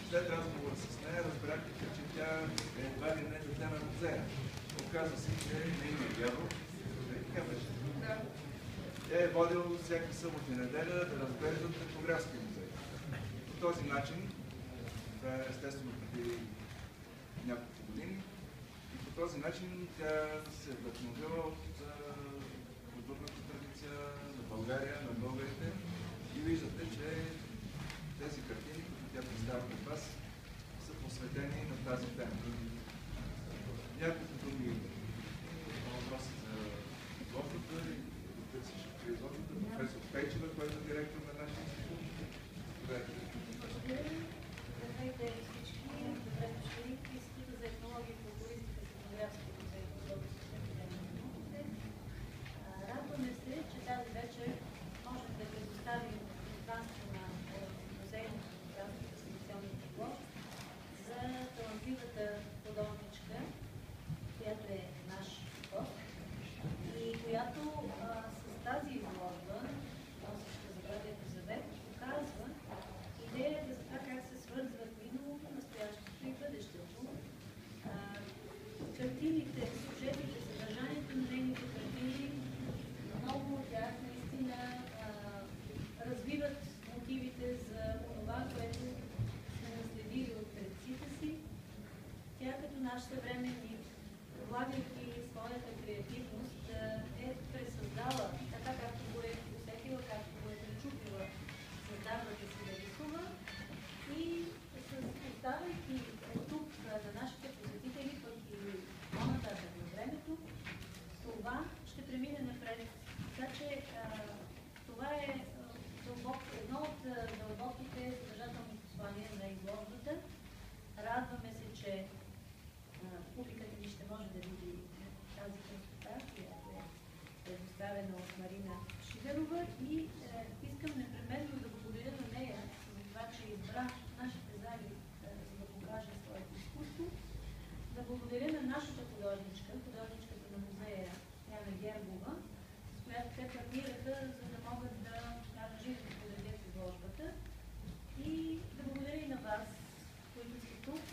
след разговор с нея разбрахте, че тя едва ли не дете на музея. Оказва се, че нейният дядо, така беше. Тя е водил всяка събота и неделя да разглеждат етнографски музей. По този начин, това е естествено преди няколко години, и по този начин тя се е вдъхновила от културната традиция на България, на българите, и виждате, че тези картини, които тя представя пред вас, са посветени на тази тема. Няколко думи по въпроса за изложбата и търсише при изложбата. Професор Пейчева, който е директор на нашия институт. Здравейте всички, добре дошли в Института за етнология и фолклористика с етнографски музей в Българската академия на науките. Радваме се, че тази вечер можем да предоставим пространство на музейно-фотографската селекционна изложба за талантливата художничка, която е наш гост и която с тази изложба, носеща заглавието Завет, показва идеята за това как се свързват миналото, настоящето и бъдещето. Картините, сюжетите, съдържанието на нейните картини, много от тях наистина развиват мотивите за това, което сме наследили от предците си. Тя като наш съвременник, влагайки своята креативност, е пресъздала, така както го е усетила, както го е пречупила, създавайки си да рисува, и оставайки тук на нашите посетители, пък и по-нататък на времето, това ще премине напред. Така че това е едно от дълбоките съдържателни послания на изложбата. Радваме се, че публиката ни ще може да види тази констатация, която е предоставена от Марина Шигарова, и искам непременно да благодаря на нея за това, че избра нашите зали, за да покаже своето изкуство. Да благодаря на нашата художничка, художничката на музея Яна Гергова, с която те партнираха, за да могат да аранжират и подредят изложбата. И да благодаря и на вас, които сте тук,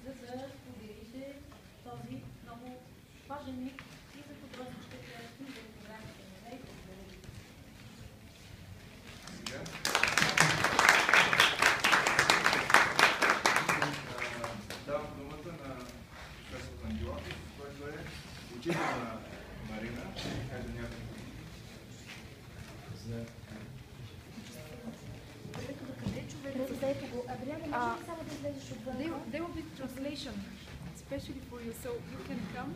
за да споделите този много важен миг и за художничката, и за програмите на музей. Благодаря ви. Давам думата на професор Ангелов, който е учител на Марина. Каже няколко. There will be translation, especially for you, so you can come.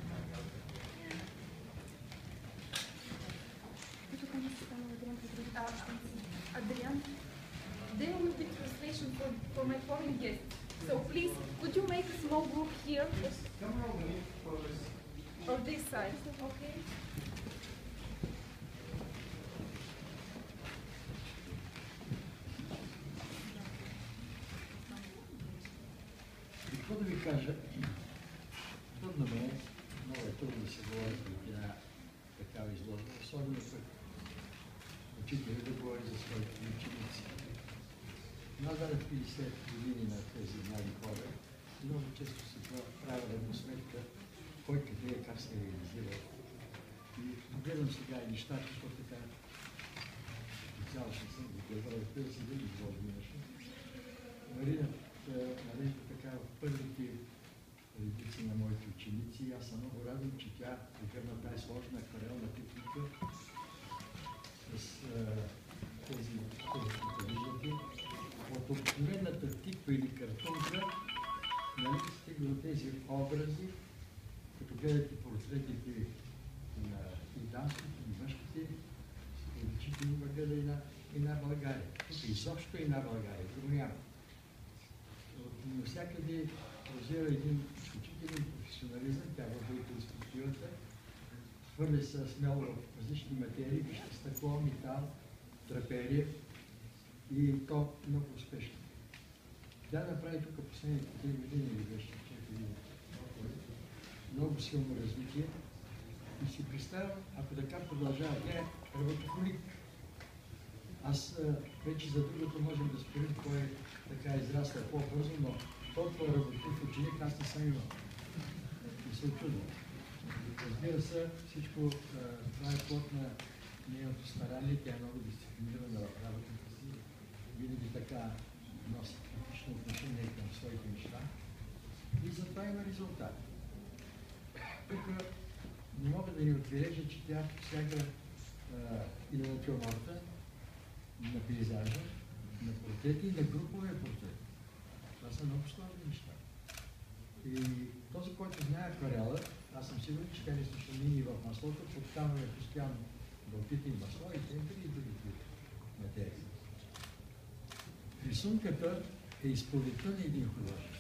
Adrian, there will be translation for my foreign guests. So please, could you make a small group here? Or this side, okay? Какво да ви кажа? Трудно ме е, много е трудно да се говори в една такава изложба, особено пък учителя да говори за своите ученици. Нададах 50 години на тези млади хора. Много често се правя равносметка кой къде е, как се е реализирал. И гледам сега и нещата, защото така специално ще съм го гледал, разбира се, да ги изложим нещо. Марина нарежда така в първите редици на моите ученици. Аз съм много радвам, че тя прегърна тази сложна акварелна техника с тези, които виждате. От обикновената тиква или картонка, нали, стига до тези образи, като гледате портретите на и дамските, и мъжките, увеличите има една България. Тук изобщо една България, друго няма. Навсякъде прозира един изключителен професионализъм, тя във изкуствата, хвърля се смело в различни материи, вижте стъкло, метал, драперия, и то много успешно. Тя направи тук последните 3 години или беше 4 години. Много силно развитие. И си представям, ако така продължава, тя е работохолик. Аз вече за другото можем да спорим кой е така израсъл по-бързо, но толкова работлив ученик аз не съм имал. И се очудвам. Разбира се, всичко това е плод на нейното старание, тя е много дисциплинирана в работата си, винаги така носи критично отношение към своите неща и затова има резултат. Тук не мога да ни отбележа, че тя всяка и на натюрморта, на пейзажа, на портрети и на груповия портрет. Това са много сложни неща. И този, който знае акварела, аз съм сигурен, че тя не слуша мини в маслото, подкамваме постоянно да опита и масло, и темпери, и други материи. Рисунката е изповедта на един художник.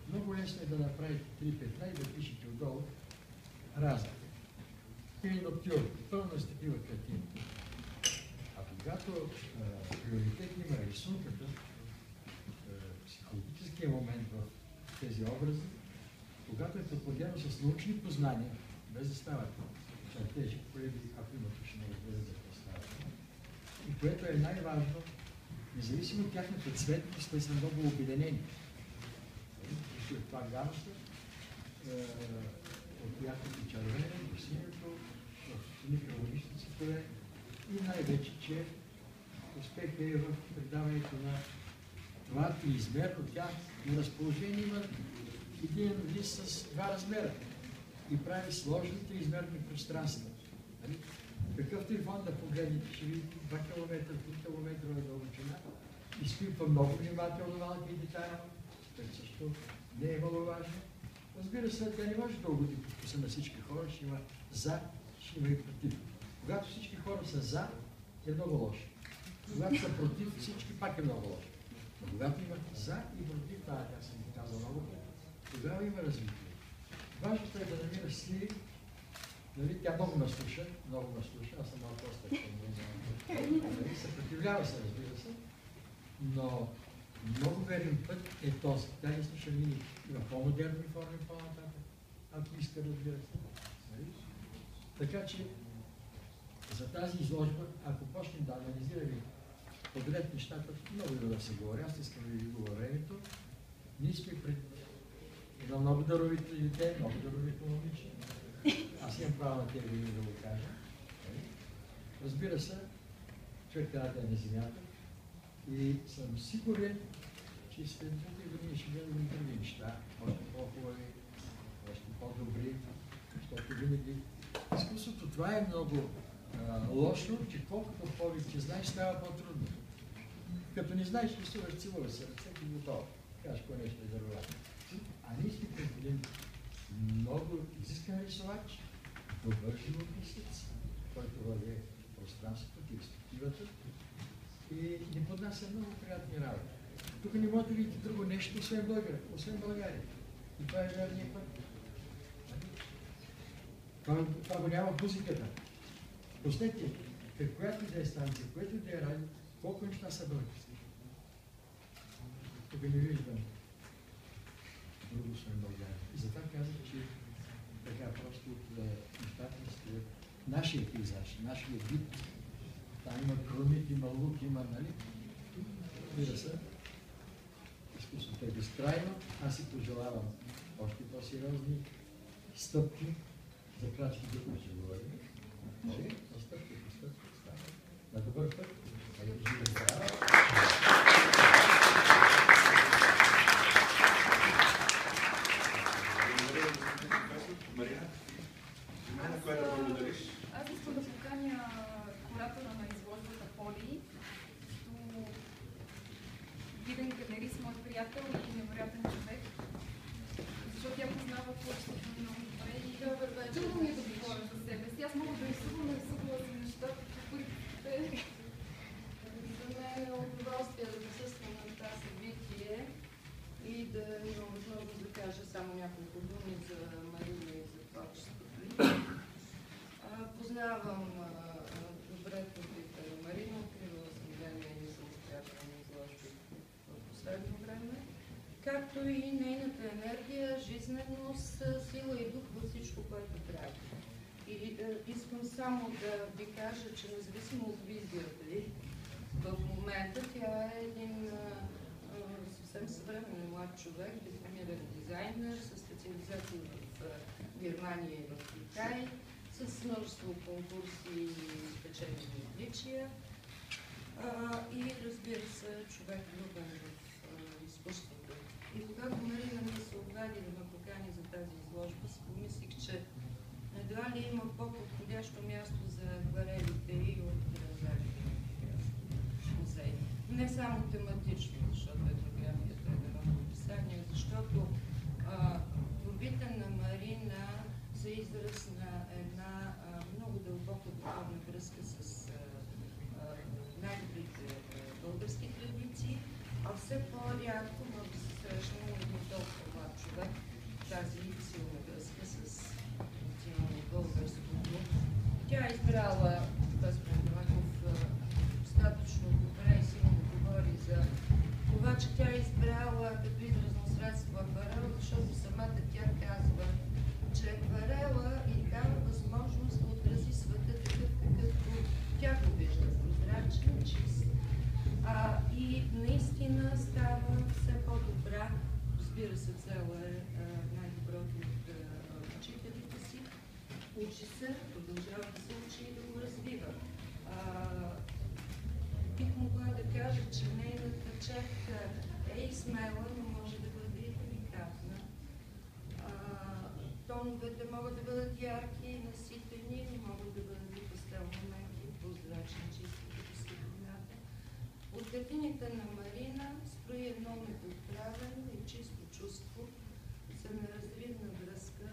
Много лесно е да направите 3 петна и да пишете отдолу разлика. Или ноктюр, пълно с такива картини. А когато приоритет има рисунката, психологическия момент в тези образи, когато е подплатено с научни познания, без да стават чертежи, колеги, ако имат ще не разберат за какво става. И което е най-важно, независимо от тяхната цветност, те са много обединени. Това гамата, от яркото червено до синьото, в микроорганичните и най-вече, че успех е в предаването на това измер от тях на разположение има един лист с 2 размера и прави сложните измерни пространства. Какъвто и фон да погледнете, ще видите 2 км, 3 км дълбочина, изпипва много внимателно малки детайли, което също не е маловажно. Разбира се, тя не може да угоди вкуса на всички хора, ще има за, ще има и против. Когато всички хора са за, е много лошо. Когато са против, всички пак е много лошо. Но когато има за и против, това тя съм ви казал много, тогава има развитие. Важното е да намираш сили, нали, тя много ме слуша, аз съм малко остър, съпротивлява се, разбира се, но много верен път е този. Тя не слуша мини. Има по-модерни форми по-нататък, ако иска, разбира се. Така че за тази изложба, ако почнем да анализираме подред нещата, много има да се говоря, аз искам да ви говоря времето. Ние сме пред едно много даровито дете, много даровито момиче. Аз имам право на тези години да го кажа. Разбира се, човек трябва да е на земята и съм сигурен, че след 2 години ще гледаме други неща, още по-хубави, още по-добри, защото винаги изкуството това е много лошо, че колкото повече знаеш, става по-трудно. Като не знаеш, рисуваш, целуваш се ръцете и готово. Кажеш, кое нещо е даровато. А ние сме пред един много изискан рисувач, добър живописец, който владее пространството, перспективата и ни поднася много приятни работи. Тук не може да видите друго нещо, освен България. И това е верният път. Това го няма в музиката. Пуснете, която и да е станция, което и да е радио, колко неща са български. Тук не виждам друго освен България. И затова казах, че така просто от нещата стоят нашия пейзаж, нашия вид. Там има кромит, има лук, има, нали? Разбира се, изкуството е безкрайно. Аз си пожелавам още по-сериозни стъпки за крачки, за които ще говорим. На стъпки, на добър път. Аз искам да поканя куратора на изложбата Поли, Виден галерист, мой приятел и невероятен човек, защото тя познава творчеството много добре и трудно ми е да говоря за себе си. Аз мога да рисувам, рисувала съм нещата, които за мен е удоволствие да присъствам на това събитие и да имам възможност да кажа само няколко думи за Марина и за творчеството. Познавам добре творбите на Марина, откривала съм и самостоятелни изложби в последно време, както и нейната енергия, жизненост, сила и дух във всичко, което прави. И искам само да ви кажа, че независимо от визията ви, В момента тя е един съвсем съвременен млад човек, дипломиран дизайнер с специализация в Германия и в Китай, с множество конкурси и спечелени отличия. И разбира се, човек влюбен в изкуството. И когато Марина ми се обади да ме покани за тази изложба, си помислих, че едва ли има по-подходящо място за акварелите и от музей. Не само тематично, защото етнографията е народно писание, защото творбите на Марина са израз на една много дълбока духовна връзка с най-добрите български традиции, а все по-рядко може да се срещне един толкова млад човек тази силна връзка с национално българското. Тя е избрала, господин Димаков достатъчно добре и силно говори за това, че тя е избрала като изразно средство акварел, защото самата тя казва, че акварела ѝ дава възможност да отрази света такъв, какъвто тя го вижда, прозрачен, чист. И наистина става все по-добра. Разбира се, цела е най-доброто от учителите си. Учи се, продължава да се учи и да го развива. Бих могла да кажа, че нейната четка е и смела, но може да бъде и деликатна. Тоновете могат да бъдат ярки и наситени, но могат да бъдат и пастелно меки, прозрачни, чисти, като светлината. От градините на Марина строи едно неподправено и чисто чувство за неразривна връзка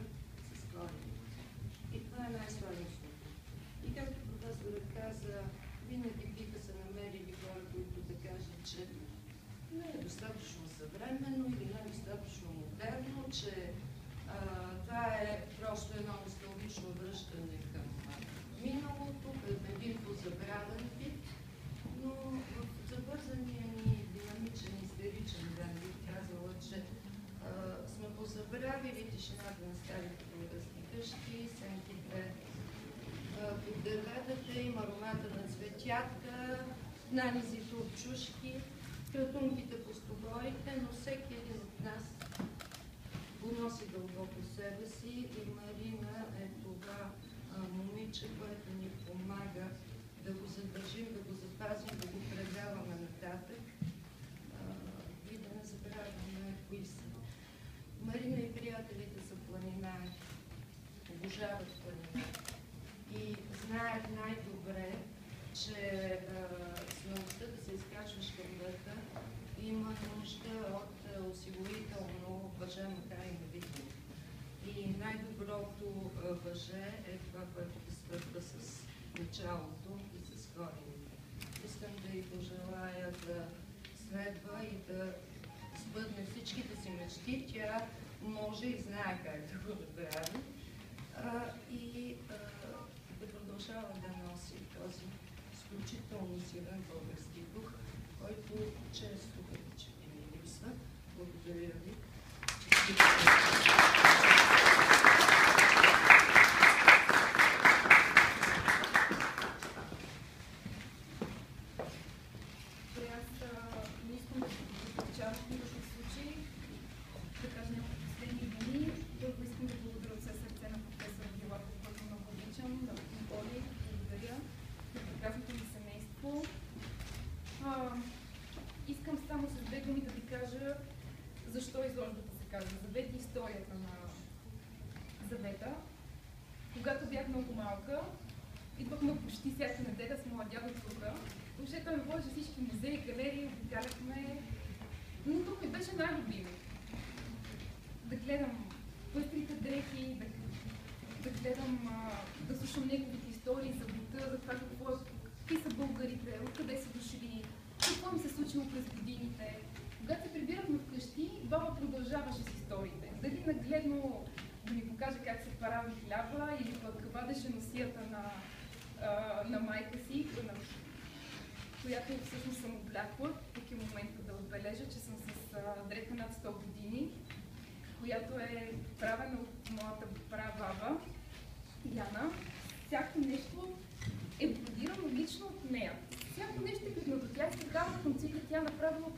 с корените. И това е най-сладостното. И както професорът каза, винаги биха се намерили хора, които да кажат, че не е достатъчно съвременно или не е достатъчно модерно, че това е просто едно носталгично връщане към миналото, към един позабравен вид, но в забързания ни динамичен, истеричен ден бих казала, че сме позабравили тишината на старите български къщи, сенките под дърветата, има аромата на цветятка, нанизите от чушки, кратунките по стобоите, но всеки един от нас го носи дълбоко себе си и Марина е това момиче, което ни помага да го задържим, да го запазим, да го предаваме нататък и да не забравяме кои са. Марина и приятелите са планинари, обожават планинари и знаят най-добре, че смелостта да се изкачваш към върха има нужда от осигурително въже, макар и невидимо. И най-доброто въже е това, което те свързва с началото и с корените. Искам да й пожелая да следва и да сбъдне всичките си мечти. Тя може и знае как да го направи. И да продължава да носи този изключително силен български дух, който често като че ни липсва. Благодаря ви. Не искам да получавам в никакъв случай, да кажа няколко последни думи. Първо искам да благодаря от все сърце на професор Гилаков, който много обичам, на Николи, благодаря, на прекрасното ми семейство. Искам само с две думи да ви кажа защо изложбата се казва Завет и историята на Завета. Когато бях много малка, идвахме почти всяка неделя с моя дядо тук. Въобще той ме водеше всички музеи, галерии, обикаляхме. Но тук ми беше най-любимо. Да гледам пъстрите дрехи, да гледам, да слушам неговите истории за бита, за това какви са българите, откъде са дошли, какво ми се случило през годините. Когато се прибирахме вкъщи, баба продължаваше с историите. Дали нагледно да ми покаже как се прави хляба или пък вадеше носията на майка си, която всъщност съм облякла. Тук е момента да отбележа, че съм с дреха над 100 години, която е правена от моята прабаба Яна. Всяко нещо е входирано лично от нея. Всяко нещо е предназначено тях се вкарват конците, тя направила